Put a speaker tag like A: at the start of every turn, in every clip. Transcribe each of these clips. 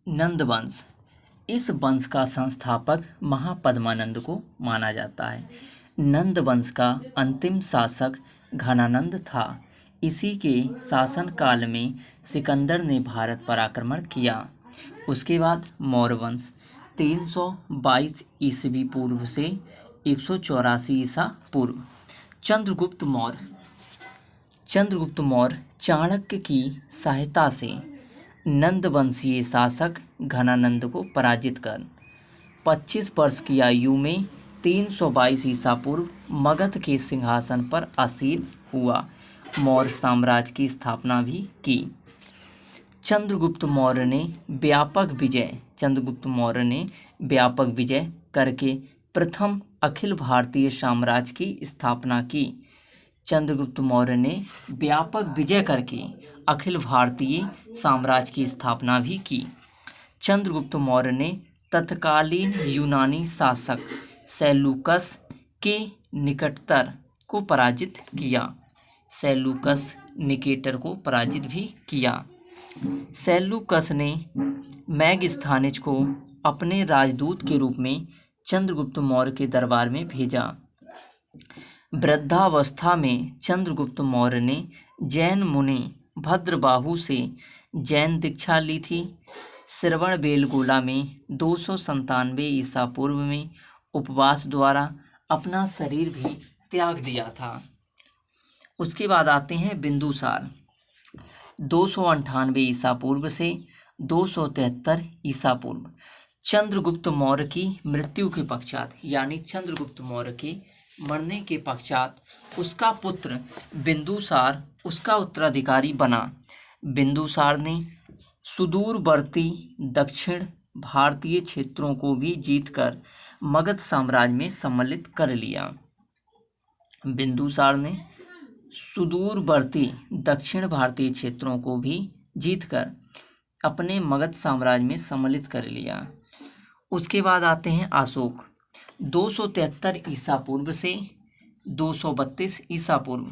A: नंद वंश। इस वंश का संस्थापक महापद्मानंद को माना जाता है। नंद वंश का अंतिम शासक घनानंद था। इसी के शासनकाल में सिकंदर ने भारत पर आक्रमण किया। उसके बाद मौर्य वंश 322 ईस्वी पूर्व से 184 ईसा पूर्व। चंद्रगुप्त मौर्य चाणक्य की सहायता से नंद वंशीय शासक घनानंद को पराजित कर 25 वर्ष की आयु में 322 ईसा पूर्व मगध के सिंहासन पर आसीन हुआ। मौर्य साम्राज्य की स्थापना भी की। चंद्रगुप्त मौर्य ने व्यापक विजय करके प्रथम अखिल भारतीय साम्राज्य की स्थापना की। चंद्रगुप्त मौर्य ने व्यापक विजय करके अखिल भारतीय साम्राज्य की स्थापना भी की। चंद्रगुप्त मौर्य ने तत्कालीन यूनानी शासक सेल्यूकस के निकटर को पराजित किया। सेल्यूकस ने मैगस्थानिज को अपने राजदूत के रूप में चंद्रगुप्त मौर्य के दरबार में भेजा। वृद्धावस्था में चंद्रगुप्त मौर्य ने जैन मुनि भद्रबाहु से जैन दीक्षा ली थी। श्रवणबेलगोला में 297 ईसा पूर्व में उपवास द्वारा अपना शरीर भी त्याग दिया था। उसके बाद आते हैं बिंदुसार 298 ईसा पूर्व से 273 ईसा पूर्व। चंद्रगुप्त मौर्य की मृत्यु के पश्चात यानी चंद्रगुप्त मौर्य के मरने के पश्चात उसका पुत्र बिंदुसार उसका उत्तराधिकारी बना। बिंदुसार ने सुदूरवर्ती दक्षिण भारतीय क्षेत्रों को भी जीतकर मगध साम्राज्य में सम्मिलित कर लिया। बिंदुसार ने सुदूरवर्ती दक्षिण भारतीय क्षेत्रों को भी जीतकर अपने मगध साम्राज्य में सम्मिलित कर लिया। उसके बाद आते हैं अशोक 273 ईसा पूर्व से 232 ईसा पूर्व।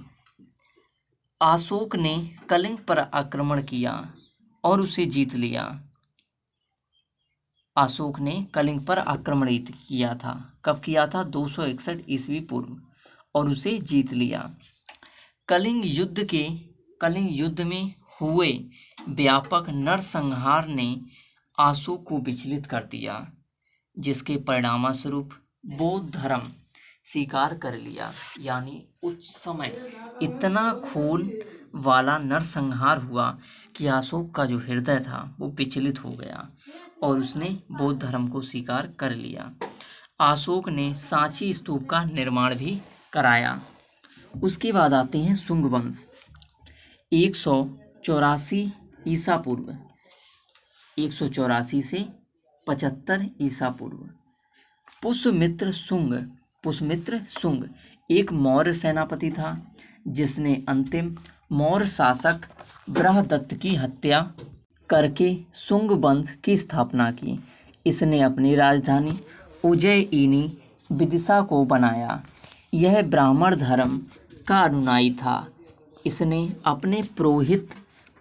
A: अशोक ने कलिंग पर आक्रमण किया और उसे जीत लिया। अशोक ने कलिंग पर आक्रमण किया था। कब किया था? 261 ईस्वी पूर्व और उसे जीत लिया। कलिंग युद्ध में हुए व्यापक नरसंहार ने अशोक को विचलित कर दिया, जिसके परिणामस्वरूप बौद्ध धर्म स्वीकार कर लिया। यानी उस समय इतना खून वाला नरसंहार हुआ कि अशोक का जो हृदय था वो विचलित हो गया और उसने बौद्ध धर्म को स्वीकार कर लिया। अशोक ने सांची स्तूप का निर्माण भी कराया। उसके बाद आते हैं शुंग वंश 184 ईसा पूर्व 184 से 75 ईसा पूर्व। पुष्यमित्र शुंग एक मौर्य सेनापति था, जिसने अंतिम मौर्य शासक बृहदत्त की हत्या करके शुंग वंश की स्थापना की। इसने अपनी राजधानी उज्जयिनी विदिशा को बनाया। यह ब्राह्मण धर्म का अनुयायी था। इसने अपने पुरोहित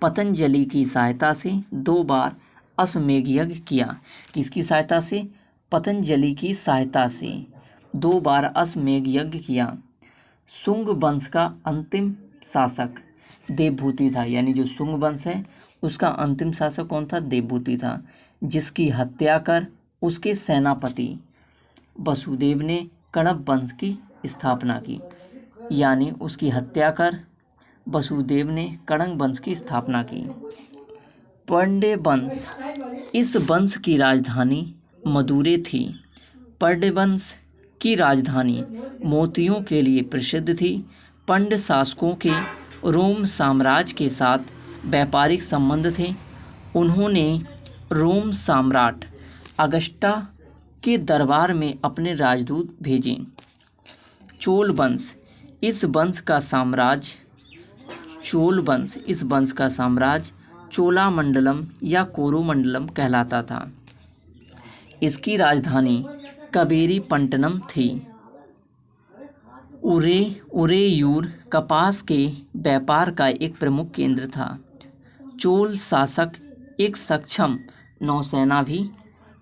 A: पतंजलि की सहायता से 2 बार अश्वमेध यज्ञ किया। किसकी सहायता से? पतंजलि की सहायता से 2 बार अश्वमेध यज्ञ किया। शुंग वंश का अंतिम शासक देवभूति था। यानी जो शुंग वंश है उसका अंतिम शासक कौन था? देवभूति था, जिसकी हत्या कर उसके सेनापति वसुदेव ने कण्व वंश की स्थापना की। यानी उसकी हत्या कर वसुदेव ने कण्व वंश की स्थापना की। पांड्य वंश, इस वंश की राजधानी मदुरै थी। पांड्य वंश की राजधानी मोतियों के लिए प्रसिद्ध थी। पांड्य शासकों के रोम साम्राज्य के साथ व्यापारिक संबंध थे। उन्होंने रोम सम्राट अगस्टा के दरबार में अपने राजदूत भेजे। चोल वंश, इस वंश का साम्राज्य चोलामंडलम या कोरोमंडलम कहलाता था। इसकी राजधानी कबेरीपट्टनम थी। उरेयूर कपास के व्यापार का एक प्रमुख केंद्र था। चोल शासक एक सक्षम नौसेना भी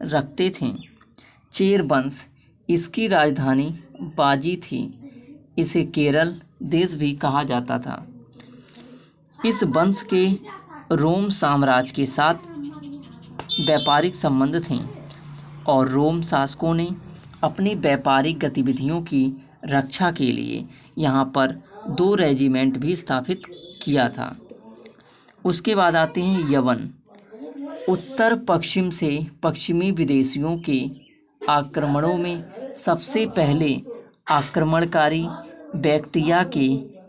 A: रखते थे। चेर वंश, इसकी राजधानी बाजी थी। इसे केरल देश भी कहा जाता था। इस वंश के रोम साम्राज्य के साथ व्यापारिक संबंध थे और रोम शासकों ने अपनी व्यापारिक गतिविधियों की रक्षा के लिए यहाँ पर 2 रेजिमेंट भी स्थापित किया था। उसके बाद आते हैं यवन। उत्तर पश्चिम से पश्चिमी विदेशियों के आक्रमणों में सबसे पहले आक्रमणकारी बैक्ट्रिया के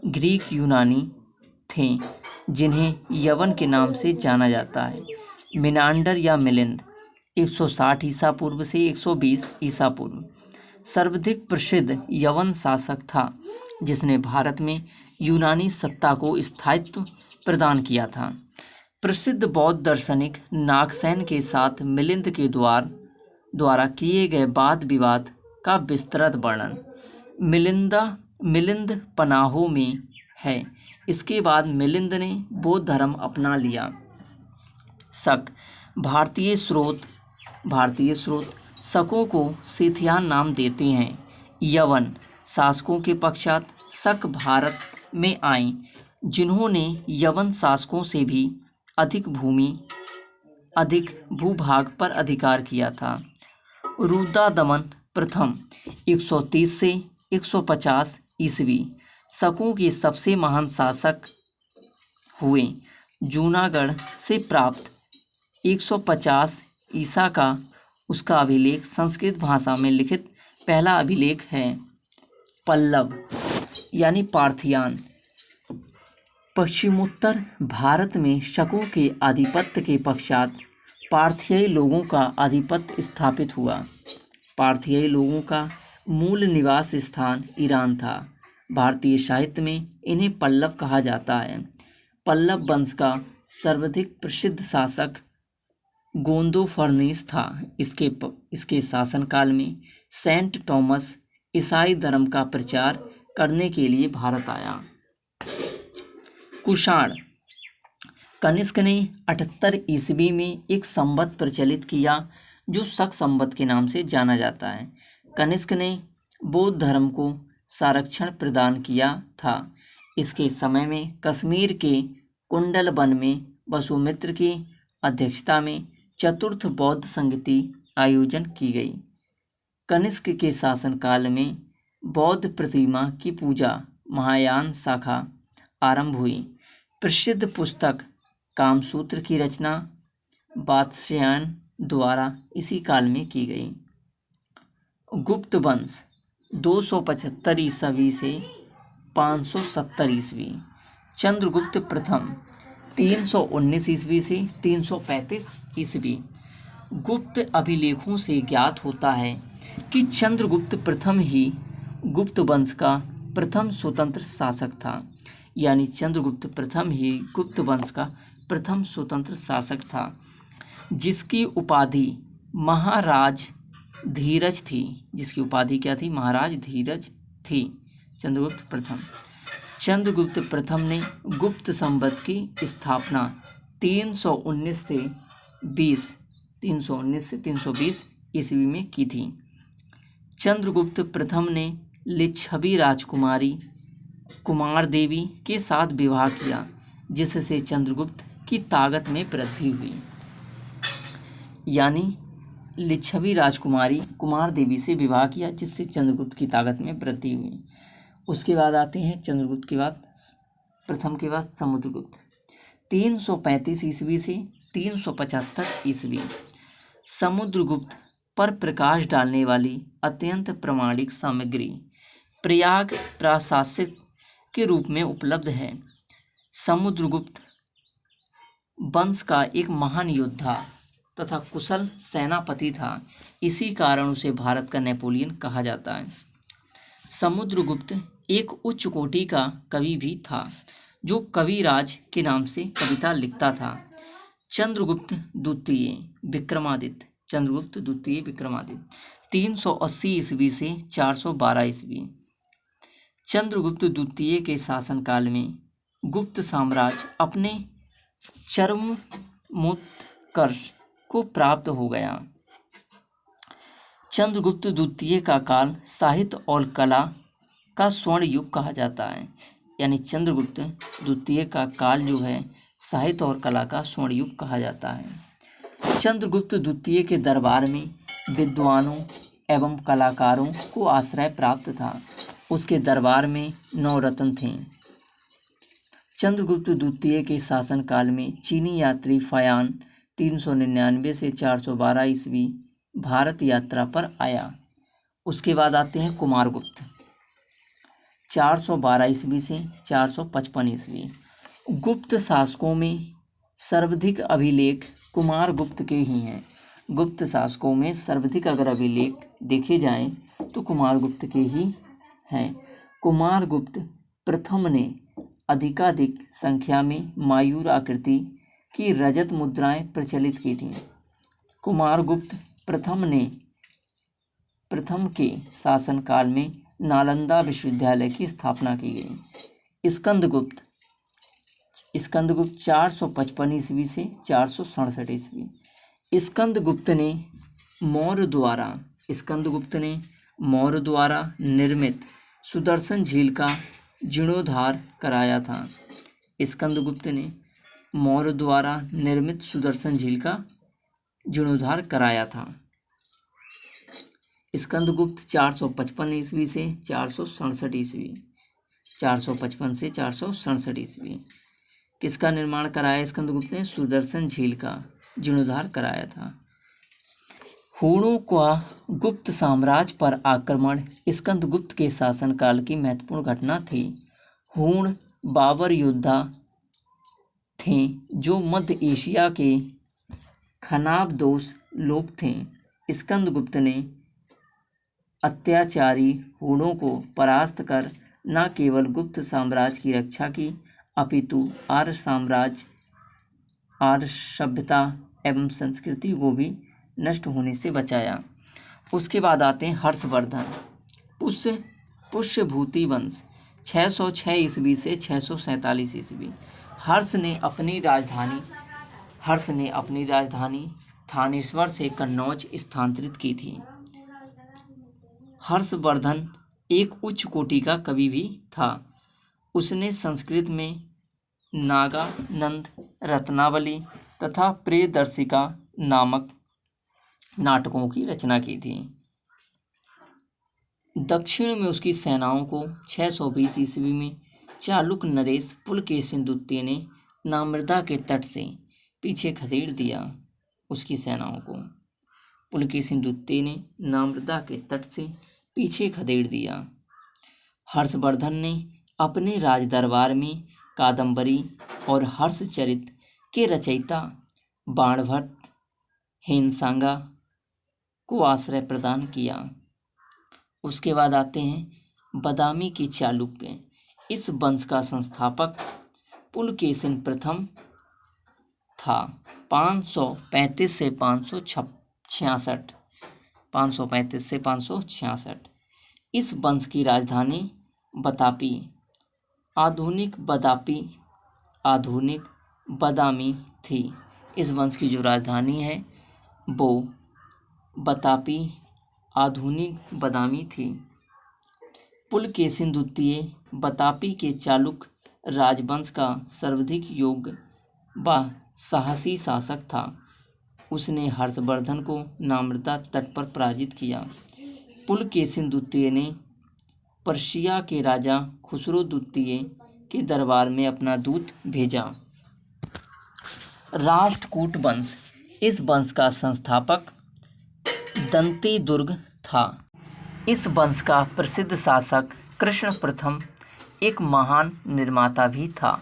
A: ग्रीक यूनानी थे, जिन्हें यवन के नाम से जाना जाता है। मिनांडर या मिलिंद 160 ईसा पूर्व से 120 ईसा पूर्व सर्वाधिक प्रसिद्ध यवन शासक था, जिसने भारत में यूनानी सत्ता को स्थायित्व प्रदान किया था। प्रसिद्ध बौद्ध दार्शनिक नागसेन के साथ मिलिंद के द्वारा किए गए वाद विवाद का विस्तृत वर्णन मिलिंद पनाहों में है। इसके बाद मिलिंद ने बौद्ध धर्म अपना लिया। भारतीय स्रोत शकों को सिथियान नाम देते हैं। यवन शासकों के पश्चात शक भारत में आए, जिन्होंने यवन शासकों से भी अधिक भूभाग पर अधिकार किया था। रुद्रदमन प्रथम 130 से 150 ईस्वी शकों के सबसे महान शासक हुए। जूनागढ़ से प्राप्त 150 ईसा का उसका अभिलेख संस्कृत भाषा में लिखित पहला अभिलेख है। पल्लव यानी पार्थियान पश्चिमोत्तर भारत में शकों के आधिपत्य के पश्चात पार्थेय लोगों का आधिपत्य स्थापित हुआ। पार्थेय लोगों का मूल निवास स्थान ईरान था। भारतीय साहित्य में इन्हें पल्लव कहा जाता है। पल्लव वंश का सर्वाधिक प्रसिद्ध शासक गोंदोफर्निस था। इसके शासनकाल में सेंट थॉमस ईसाई धर्म का प्रचार करने के लिए भारत आया। कुषाण कनिष्क ने 78 ईस्वी में एक संवत प्रचलित किया, जो शक संवत के नाम से जाना जाता है। कनिष्क ने बौद्ध धर्म को संरक्षण प्रदान किया था। इसके समय में कश्मीर के कुंडल वन में वसुमित्र की अध्यक्षता में चतुर्थ बौद्ध संगति आयोजन की गई। कनिष्क के शासनकाल में बौद्ध प्रतिमा की पूजा महायान शाखा आरंभ हुई। प्रसिद्ध पुस्तक कामसूत्र की रचना वात्स्यायन द्वारा इसी काल में की गई। गुप्त वंश 275 ईस्वी से 570 ईस्वी। चंद्रगुप्त प्रथम 319 ईस्वी से 335 ईस्वी। गुप्त अभिलेखों से ज्ञात होता है कि चंद्रगुप्त प्रथम ही गुप्त वंश का प्रथम स्वतंत्र शासक था। यानी चंद्रगुप्त प्रथम ही गुप्त वंश का प्रथम स्वतंत्र शासक था, जिसकी उपाधि महाराज धीरज थी। जिसकी उपाधि क्या थी? महाराज धीरज थी। चंद्रगुप्त प्रथम ने गुप्त संवत की स्थापना 319 से 320 ईस्वी में की थी। चंद्रगुप्त प्रथम ने लिच्छवी राजकुमारी कुमार देवी के साथ विवाह किया, जिससे चंद्रगुप्त की ताकत में वृद्धि हुई। यानी लिच्छवी राजकुमारी कुमार देवी से विवाह किया, जिससे चंद्रगुप्त की ताकत में वृद्धि हुई। उसके बाद आते हैं चंद्रगुप्त के बाद प्रथम के बाद समुद्रगुप्त 335 ईस्वी से 375 ईस्वी। समुद्रगुप्त पर प्रकाश डालने वाली अत्यंत प्रामाणिक सामग्री प्रयाग प्राशासनिक के रूप में उपलब्ध है। समुद्रगुप्त वंश का एक महान योद्धा तथा कुशल सेनापति था। इसी कारण उसे भारत का नेपोलियन कहा जाता है। समुद्रगुप्त एक उच्च कोटि का कवि भी था, जो कविराज के नाम से कविता लिखता था। चंद्रगुप्त द्वितीय विक्रमादित्य 380 ईस्वी से 412 ईस्वी। चंद्रगुप्त द्वितीय के शासनकाल में गुप्त साम्राज्य अपने चरमोत्कर्ष को प्राप्त हो गया। चंद्रगुप्त द्वितीय का काल साहित्य और कला का स्वर्ण युग कहा जाता है। यानी चंद्रगुप्त द्वितीय का काल जो है साहित्य और कला का स्वर्ण युग कहा जाता है। चंद्रगुप्त द्वितीय के दरबार में विद्वानों एवं कलाकारों को आश्रय प्राप्त था। उसके दरबार में 9 रत्न थे। चंद्रगुप्त द्वितीय के शासनकाल में चीनी यात्री फयान 399 से 412 ईस्वी भारत यात्रा पर आया। उसके बाद आते हैं कुमारगुप्त 412 ईस्वी से 455 ईस्वी। गुप्त शासकों में सर्वाधिक अभिलेख कुमारगुप्त के ही हैं। गुप्त शासकों में सर्वाधिक अगर अभिलेख देखे जाएं तो कुमारगुप्त के ही हैं। कुमारगुप्त प्रथम ने अधिकाधिक संख्या में मयूर आकृति की रजत मुद्राएं प्रचलित की थीं। कुमारगुप्त प्रथम के शासनकाल में नालंदा विश्वविद्यालय की स्थापना की गई। स्कंदगुप्त 455 ईस्वी से 467 ईस्वी। स्कंदगुप्त ने मौर्य द्वारा निर्मित सुदर्शन झील का जीर्णोद्धार कराया था। स्कंदगुप्त ने मौर्य द्वारा निर्मित सुदर्शन झील का जीर्णोद्धार कराया था। स्कंदगुप्त 455 ईस्वी से 467 ईस्वी। 455 से 467 ईस्वी। किसका निर्माण कराया स्कंदगुप्त ने? सुदर्शन झील का जीर्णोद्धार कराया था। हूणों का गुप्त साम्राज्य पर आक्रमण स्कंदगुप्त के शासनकाल की महत्वपूर्ण घटना थी। हूण बाबर योद्धा थे जो मध्य एशिया के खनाबदोश लोग थे। स्कंदगुप्त ने अत्याचारी हूणों को परास्त कर न केवल गुप्त साम्राज्य की रक्षा की अपितु आर्य सभ्यता एवं संस्कृति को भी नष्ट होने से बचाया। उसके बाद आते हैं हर्षवर्धन। पुष्यभूति वंश 606 ईस्वी से 647 ईस्वी। हर्ष ने अपनी राजधानी थानेश्वर से कन्नौज स्थानांतरित की थी। हर्षवर्धन एक उच्च कोटि का कवि भी था। उसने संस्कृत में नागानंद, रत्नावली तथा प्रियदर्शिका नामक नाटकों की रचना की थी। दक्षिण में उसकी सेनाओं को 620 ईस्वी में चालुक्य नरेश पुलकेशिन द्वितीय ने नामृदा के तट से पीछे खदेड़ दिया। उसकी सेनाओं को पुलकेशिन द्वितीय ने नामृदा के तट से पीछे खदेड़ दिया। हर्षवर्धन ने अपने राजदरबार में कादम्बरी और हर्षचरित के रचयिता बाणभट्ट हेमसांगा को आश्रय प्रदान किया। उसके बाद आते हैं बादामी के चालुक्य। इस वंश का संस्थापक पुलकेशिन प्रथम था। 535 से 566। इस वंश की राजधानी आधुनिक बादामी थी। इस वंश की जो राजधानी है वो आधुनिक बादामी थी। पुलकेशिन द्वितीय बतापी के चालुक्य राजवंश का सर्वाधिक योग्य व साहसी शासक था। उसने हर्षवर्धन को नामृदा तट पर पराजित किया। पुलकेशिन द्वितीय ने पर्शिया के राजा खुसरो द्वितीय के दरबार में अपना दूत भेजा। राष्ट्रकूट वंश। इस वंश का संस्थापक दंतीदुर्ग था। इस वंश का प्रसिद्ध शासक कृष्ण प्रथम एक महान निर्माता भी था।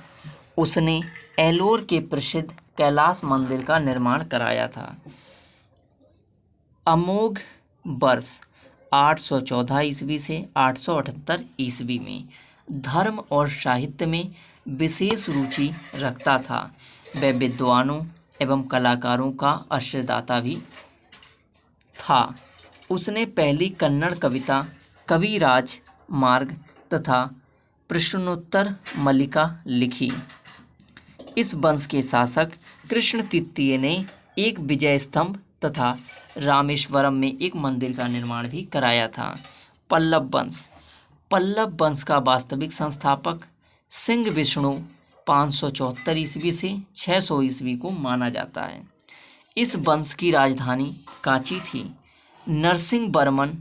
A: उसने एलोर के प्रसिद्ध कैलाश मंदिर का निर्माण कराया था। अमोघ वर्ष 814 ईस्वी से 878 ईस्वी में धर्म और साहित्य में विशेष रुचि रखता था। वह विद्वानों एवं कलाकारों का आश्रयदाता भी था। उसने पहली कन्नड़ कविता कविराज मार्ग तथा प्रश्नोत्तर मल्लिका लिखी। इस वंश के शासक कृष्ण तृतीय ने एक विजय स्तंभ तथा रामेश्वरम में एक मंदिर का निर्माण भी कराया था। पल्लव वंश का वास्तविक संस्थापक सिंह विष्णु 574 ईस्वी से 600 ईस्वी को माना जाता है। इस वंश की राजधानी कांची थी। नरसिंह वर्मन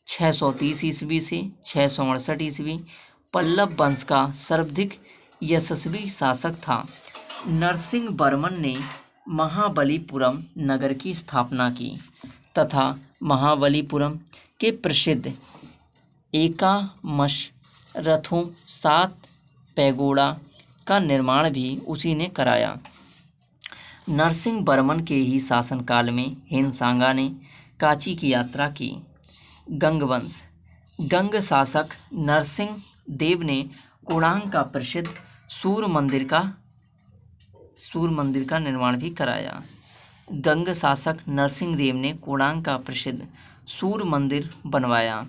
A: 630 ईस्वी से 668 ईस्वी पल्लव वंश का सर्वाधिक यशस्वी शासक था। नरसिंह वर्मन ने महाबलीपुरम नगर की स्थापना की तथा महाबलीपुरम के प्रसिद्ध एकामश रथों 7 पैगोडा का निर्माण भी उसी ने कराया। नरसिंह वर्मन के ही शासनकाल में हेमसांगा ने कांची की यात्रा की। गंगवंश। गंग शासक नरसिंह देव ने कोणार्क का प्रसिद्ध सूर्य मंदिर का निर्माण भी कराया। गंग शासक नरसिंह देव ने कोणार्क का प्रसिद्ध सूर्य मंदिर बनवाया।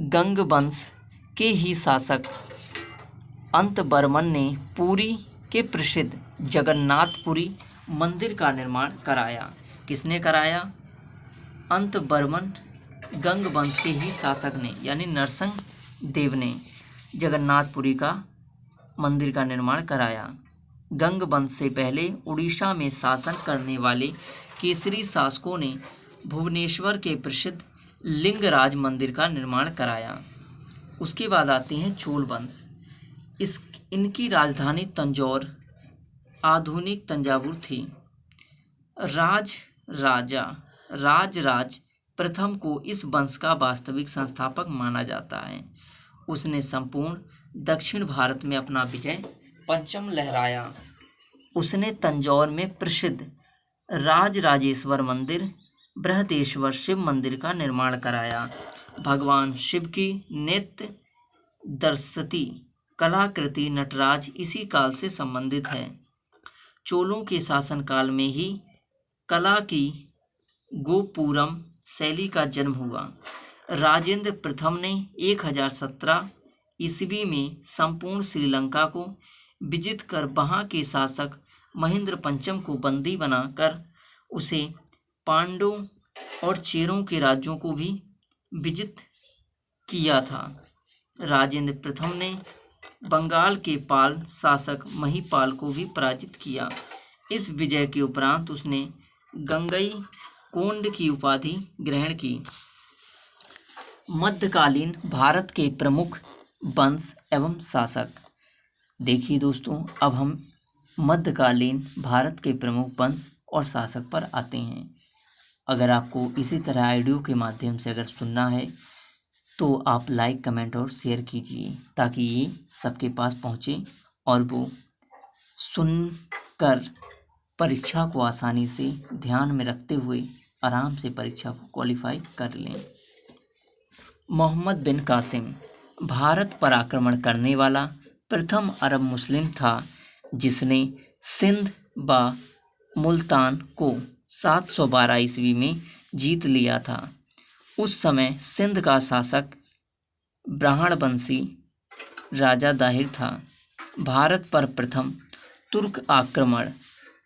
A: गंग वंश के ही शासक अंतवर्मन ने पुरी के प्रसिद्ध जगन्नाथपुरी मंदिर का निर्माण कराया। किसने कराया? अंतवर्मन गंग वंश के ही शासक ने यानी नरसिंह देव ने जगन्नाथपुरी का मंदिर का निर्माण कराया। गंग वंश से पहले उड़ीसा में शासन करने वाले केसरी शासकों ने भुवनेश्वर के प्रसिद्ध लिंगराज मंदिर का निर्माण कराया। उसके बाद आते हैं चोल वंश। इनकी राजधानी तंजौर आधुनिक तंजावुर थी। राजराज प्रथम को इस वंश का वास्तविक संस्थापक माना जाता है। उसने संपूर्ण दक्षिण भारत में अपना विजय परचम लहराया। उसने तंजौर में प्रसिद्ध राजराजेश्वर मंदिर, बृहदेश्वर शिव मंदिर का निर्माण कराया। भगवान शिव की नित्य दर्शती कलाकृति नटराज इसी काल से संबंधित है। चोलों के शासनकाल में ही कला की गोपुरम शैली का जन्म हुआ। राजेंद्र प्रथम ने 1017 ईस्वी में संपूर्ण श्रीलंका को विजित कर वहाँ के शासक महेंद्र पंचम को बंदी बनाकर उसे पांड्यों और चेरों के राज्यों को भी विजित किया था। राजेंद्र प्रथम ने बंगाल के पाल शासक महिपाल को भी पराजित किया। इस विजय के उपरांत उसने गंगईकोंड की उपाधि ग्रहण की। मध्यकालीन भारत के प्रमुख वंश एवं शासक। देखिए दोस्तों, अब हम मध्यकालीन भारत के प्रमुख वंश और शासक पर आते हैं। अगर आपको इसी तरह ऑडियो के माध्यम से अगर सुनना है तो आप लाइक, कमेंट और शेयर कीजिए ताकि ये सबके पास पहुँचे और वो सुनकर परीक्षा को आसानी से ध्यान में रखते हुए आराम से परीक्षा को क्वालिफाई कर लें। मोहम्मद बिन कासिम भारत पर आक्रमण करने वाला प्रथम अरब मुस्लिम था, जिसने सिंध व मुल्तान को 712 ईस्वी में जीत लिया था। उस समय सिंध का शासक ब्राह्मणवंशी राजा दाहिर था। भारत पर प्रथम तुर्क आक्रमण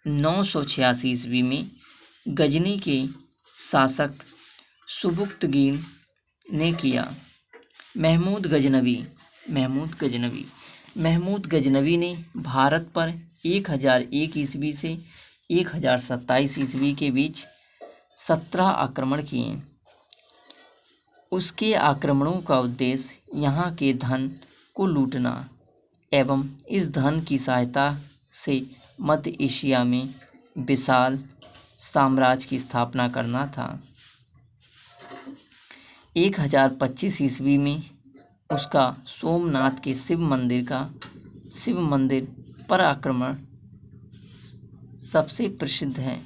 A: 986 ईस्वी में गजनी के शासक सुबुक्तगीन ने किया। महमूद गजनवी ने भारत पर 1001 ईस्वी से 1027 ईस्वी के बीच 17 आक्रमण किए। उसके आक्रमणों का उद्देश्य यहाँ के धन को लूटना एवं इस धन की सहायता से मध्य एशिया में विशाल साम्राज्य की स्थापना करना था। 1025 ईस्वी में उसका सोमनाथ के शिव मंदिर पर आक्रमण सबसे प्रसिद्ध है।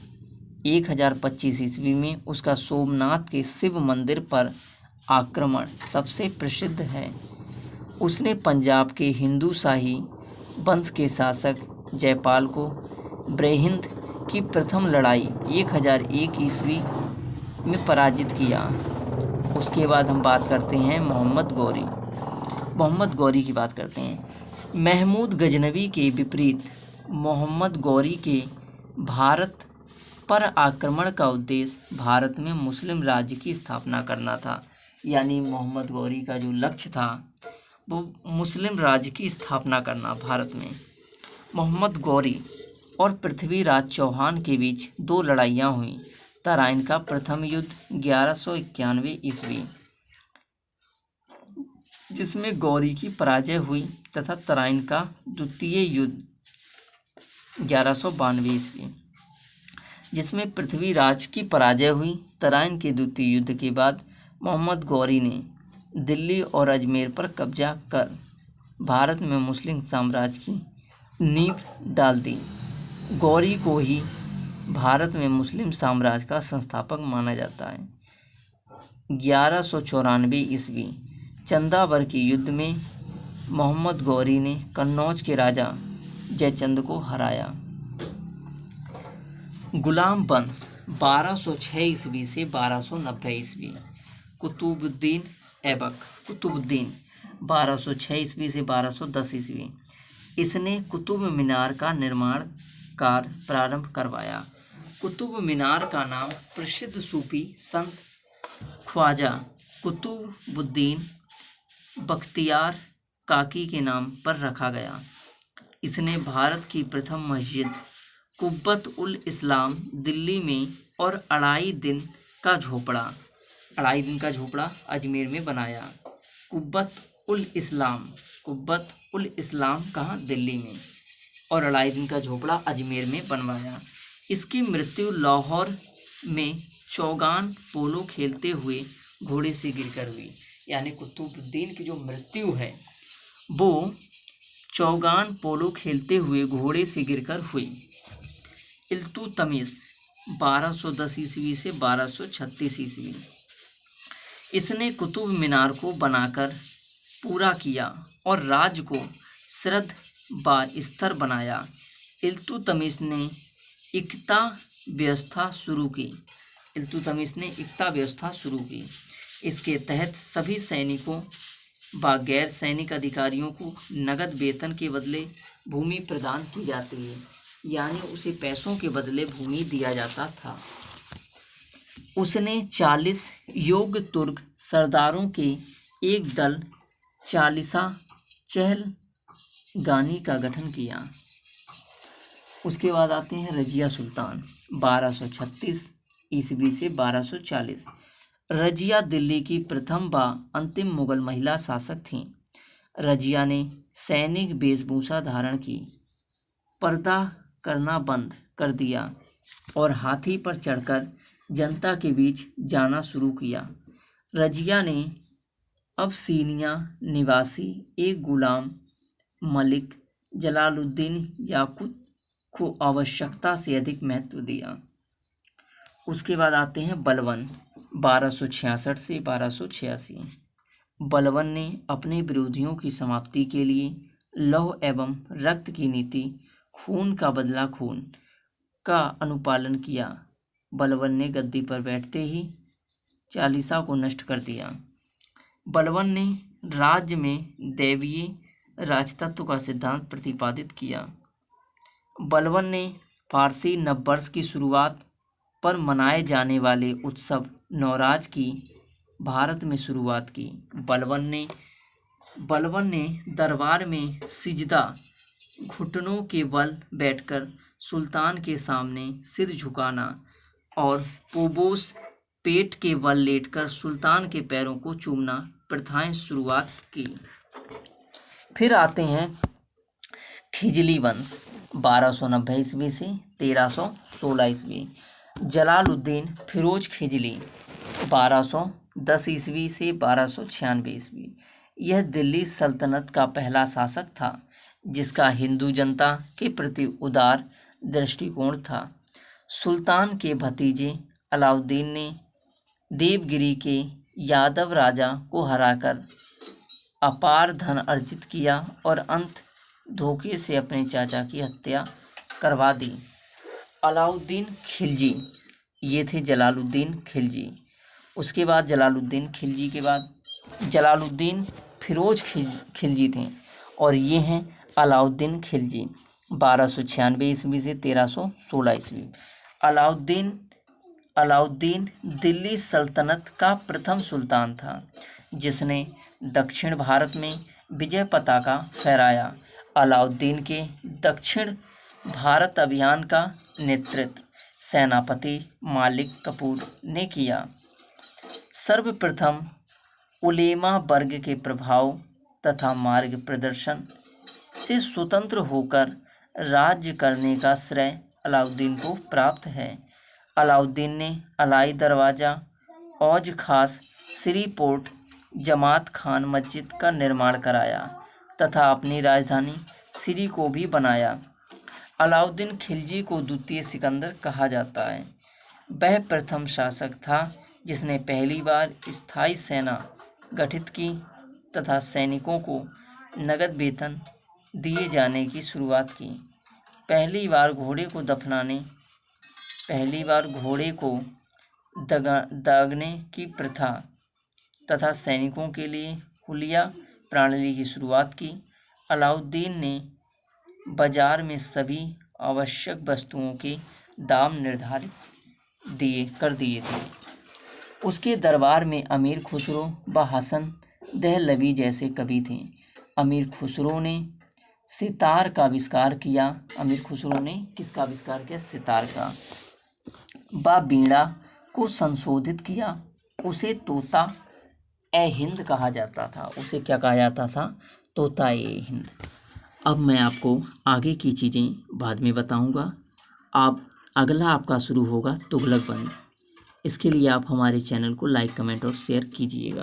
A: 1025 ईस्वी में उसका सोमनाथ के शिव मंदिर पर आक्रमण सबसे प्रसिद्ध है। उसने पंजाब के हिंदू शाही वंश के शासक जयपाल को ब्रहिंद की प्रथम लड़ाई 1001 ईस्वी में पराजित किया। उसके बाद हम बात करते हैं मोहम्मद गौरी की बात करते हैं। महमूद गजनवी के विपरीत मोहम्मद गौरी के भारत पर आक्रमण का उद्देश्य भारत में मुस्लिम राज्य की स्थापना करना था। यानी मोहम्मद गौरी का जो लक्ष्य था वो मुस्लिम राज्य की स्थापना करना भारत में। मोहम्मद गौरी और पृथ्वीराज चौहान के बीच 2 लड़ाइयाँ हुईं। तराइन का प्रथम युद्ध 1191 ईस्वी, जिसमें गौरी की पराजय हुई, तथा तराइन का द्वितीय युद्ध 1192 ईस्वी, जिसमें पृथ्वीराज की पराजय हुई। तराइन के द्वितीय युद्ध के बाद मोहम्मद गौरी ने दिल्ली और अजमेर पर कब्जा कर भारत में मुस्लिम साम्राज्य की नींव डाल दी। गौरी को ही भारत में मुस्लिम साम्राज्य का संस्थापक माना जाता है। 1194 ईस्वी चंदावर के युद्ध में मोहम्मद गौरी ने कन्नौज के राजा जयचंद को हराया। गुलाम वंश 1206 ईस्वी से 1290 ईस्वी। कुतुबुद्दीन ऐबक 1206 ईस्वी से 1210 ईस्वी। इसने कुतुब मीनार का निर्माण कार्य प्रारंभ करवाया। कुतुब मीनार का नाम प्रसिद्ध सूफी संत ख्वाजा कुतुबुद्दीन बख्तियार काकी के नाम पर रखा गया। इसने भारत की प्रथम मस्जिद कुब्बत उल इस्लाम दिल्ली में और अढ़ाई दिन का झोपड़ा अजमेर में बनाया। कुब्बत उल इस्लाम कहाँ? दिल्ली में, और अढ़ाई दिन का झोपड़ा अजमेर में बनवाया। इसकी मृत्यु लाहौर में चौगान पोलो खेलते हुए घोड़े से गिरकर हुई। यानी कुतुबुद्दीन की जो मृत्यु है वो चौगान पोलो खेलते हुए घोड़े से गिरकर हुई। इल्तुतमिश 1210 ईस्वी से 1236 ईस्वी। इसने कुतुब मीनार को बनाकर पूरा किया और राज्य को श्रद्ध व स्थिर बनाया। इल्तुतमिश ने इक्ता व्यवस्था शुरू की। इसके तहत सभी सैनिकों व गैर सैनिक अधिकारियों को नगद वेतन के बदले भूमि प्रदान की जाती है। यानी उसे पैसों के बदले भूमि दिया जाता था। उसने 40 योग्य तुर्क सरदारों के एक दल 40 चहलगानी का गठन किया। उसके बाद आते हैं रजिया सुल्तान 1236 ईस्वी से 1240। रजिया दिल्ली की प्रथम व अंतिम मुगल महिला शासक थीं। रजिया ने सैनिक वेशभूषा धारण की, पर्दा करना बंद कर दिया और हाथी पर चढ़कर जनता के बीच जाना शुरू किया। रजिया ने अबसीनिया निवासी एक गुलाम मलिक जलालुद्दीन याकुत को आवश्यकता से अधिक महत्व दिया। उसके बाद आते हैं बलबन 1266 से 1286। बलबन ने अपने विरोधियों की समाप्ति के लिए लौह एवं रक्त की नीति, खून का बदला खून का अनुपालन किया। बलबन ने गद्दी पर बैठते ही चालीसा को नष्ट कर दिया। बलबन ने राज्य में दैवीय राजतत्व का सिद्धांत प्रतिपादित किया। बलबन ने फारसी नववर्ष की शुरुआत पर मनाए जाने वाले उत्सव नवराज की भारत में शुरुआत की। बलबन ने दरबार में सिजदा, घुटनों के बल बैठकर सुल्तान के सामने सिर झुकाना और पोबोस, पेट के बल लेटकर सुल्तान के पैरों को चूमना प्रथाएं शुरुआत की। फिर आते हैं खिजली वंश 1290 ईस्वी से 1316 ईस्वी। जलालुद्दीन फिरोज खिजली 1210 ईस्वी से 1296 ईस्वी। यह दिल्ली सल्तनत का पहला शासक था जिसका हिंदू जनता के प्रति उदार दृष्टिकोण था। सुल्तान के भतीजे अलाउद्दीन ने देवगिरी के यादव राजा को हराकर अपार धन अर्जित किया और अंत धोखे से अपने चाचा की हत्या करवा दी। अलाउद्दीन खिलजी, ये थे जलालुद्दीन खिलजी। उसके बाद जलालुद्दीन खिलजी के बाद जलालुद्दीन फिरोज खिलजी थे और ये हैं अलाउद्दीन खिलजी 1296 ईस्वी से 1316 ईस्वी। अलाउद्दीन अलाउद्दीन दिल्ली सल्तनत का प्रथम सुल्तान था जिसने दक्षिण भारत में विजय पताका फहराया। अलाउद्दीन के दक्षिण भारत अभियान का नेतृत्व सेनापति मालिक कफूर ने किया। सर्वप्रथम उलेमा वर्ग के प्रभाव तथा मार्ग प्रदर्शन से स्वतंत्र होकर राज्य करने का श्रेय अलाउद्दीन को प्राप्त है। अलाउद्दीन ने अलाई दरवाज़ा, औज खास, श्री पोर्ट, जमात खान मस्जिद का निर्माण कराया तथा अपनी राजधानी श्री को भी बनाया। अलाउद्दीन खिलजी को द्वितीय सिकंदर कहा जाता है। वह प्रथम शासक था जिसने पहली बार स्थायी सेना गठित की तथा सैनिकों को नगद वेतन दिए जाने की शुरुआत की। पहली बार घोड़े को दागने की प्रथा तथा सैनिकों के लिए हुलिया प्रणाली की शुरुआत की। अलाउद्दीन ने बाजार में सभी आवश्यक वस्तुओं के दाम निर्धारित कर दिए थे। उसके दरबार में अमीर खुसरो व हसन दहलवी जैसे कवि थे। अमीर खुसरो ने सितार का आविष्कार किया। अमीर खुसरो ने किसका आविष्कार किया? सितार का। व बीड़ा को संशोधित किया। उसे तोता ए हिंद कहा जाता था। उसे क्या कहा जाता था? तोता ए हिंद। अब मैं आपको आगे की चीज़ें बाद में बताऊंगा। अगला आपका शुरू होगा तुगलक वंश। इसके लिए आप हमारे चैनल को लाइक, कमेंट और शेयर कीजिएगा।